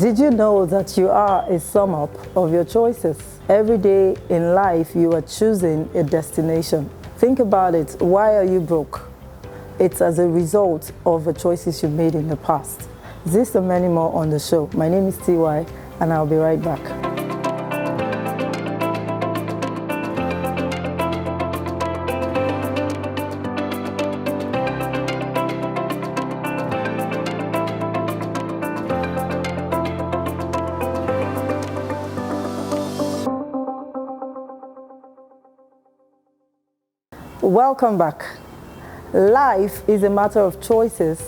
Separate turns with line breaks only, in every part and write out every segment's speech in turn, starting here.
Did you know that you are a sum up of your choices? Every day in life, you are choosing a destination. Think about it. Why are you broke? It's as a result of the choices you made in the past. This and many more on the show. My name is TY, and I'll be right back. Welcome back. Life is a matter of choices,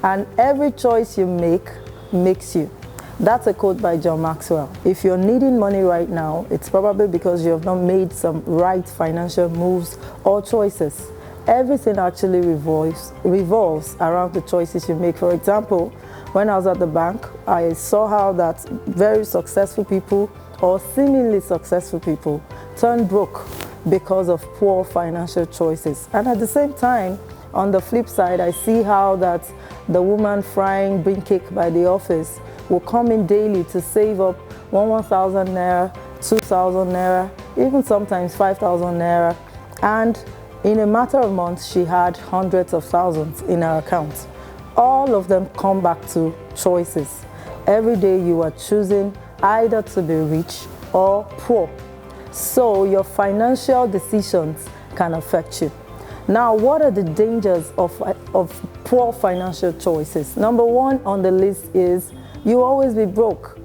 and every choice you make makes you. That's a quote by John Maxwell. If you're needing money right now, it's probably because you have not made some right financial moves or choices. Everything actually revolves around the choices you make. For example, when I was at the bank, I saw how that very successful people or seemingly successful people turn broke because of poor financial choices. And at the same time, on the flip side, I see how that the woman frying bean cake by the office will come in daily to save up 1,000 naira, 2,000 naira, even sometimes 5,000 naira. And in a matter of months, she had hundreds of thousands in her account. All of them come back to choices. Every day you are choosing either to be rich or poor. So your financial decisions can affect you. Now, what are the dangers of poor financial choices? Number one on the list is you always be broke.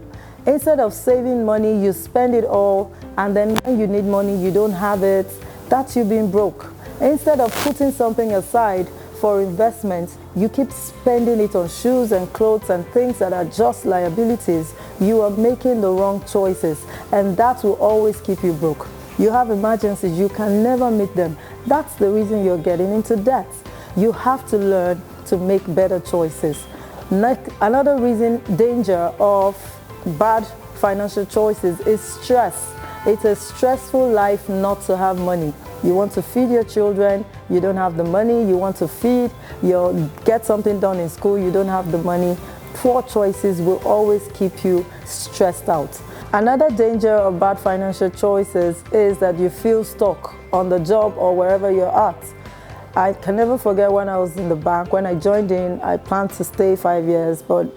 Instead of saving money, you spend it all, and then when you need money, you don't have it. That's you being broke. Instead of putting something aside for investment, you keep spending it on shoes and clothes and things that are just liabilities. You are making the wrong choices, and that will always keep you broke. You have emergencies, you can never meet them. That's the reason you're getting into debt. You have to learn to make better choices. Another reason, danger of bad financial choices is stress. It's a stressful life not to have money. You want to feed your children, you don't have the money. You want to feed, get something done in school, you don't have the money. Poor choices will always keep you stressed out. Another danger of bad financial choices is that you feel stuck on the job or wherever you're at. I can never forget when I was in the bank. When I joined in, I planned to stay 5 years, but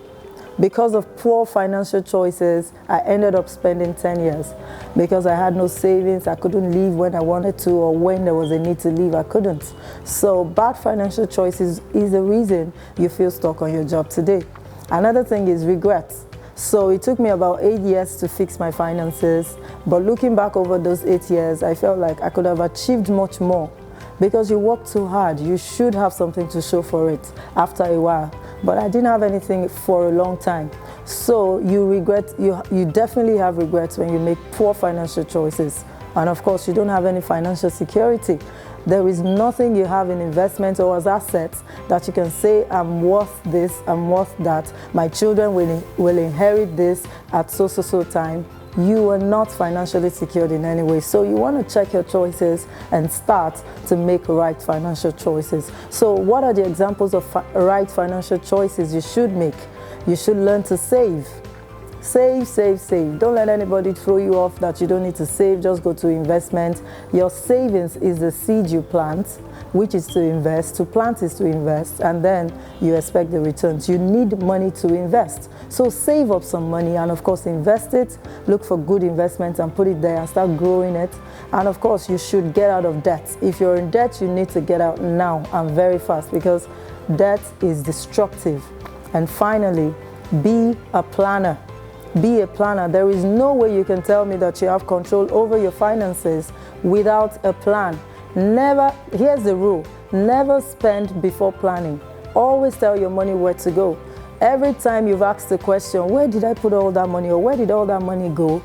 because of poor financial choices, I ended up spending 10 years because I had no savings. I couldn't leave when I wanted to, or when there was a need to leave, I couldn't. So bad financial choices is the reason you feel stuck on your job today. Another thing is regrets. So it took me about 8 years to fix my finances, but looking back over those 8 years, I felt like I could have achieved much more because you worked too hard. You should have something to show for it after a while. But I didn't have anything for a long time. So you definitely have regrets when you make poor financial choices. And of course, you don't have any financial security. There is nothing you have in investments or as assets that you can say, I'm worth this, I'm worth that. My children will inherit this at so time. You are not financially secured in any way. So you want to check your choices and start to make right financial choices. So what are the examples of right financial choices you should make? You should learn to save. Save. Don't let anybody throw you off that you don't need to save. Just go to investment. Your savings is the seed you plant, which is to invest. To plant is to invest, and then you expect the returns. You need money to invest. So save up some money and of course invest it. Look for good investments and put it there and start growing it. And of course you should get out of debt. If you're in debt, you need to get out now and very fast because debt is destructive. And finally, be a planner. Be a planner. There is no way you can tell me that you have control over your finances without a plan. Here's the rule, never spend before planning. Always tell your money where to go. Every time you've asked the question, where did I put all that money, or where did all that money go?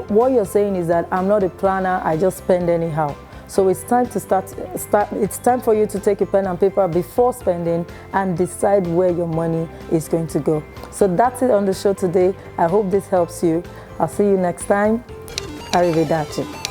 What you're saying is that I'm not a planner, I just spend anyhow. So it's time to it's time for you to take a pen and paper before spending and decide where your money is going to go. So that's it on the show today. I hope this helps you. I'll see you next time. Arrivederci.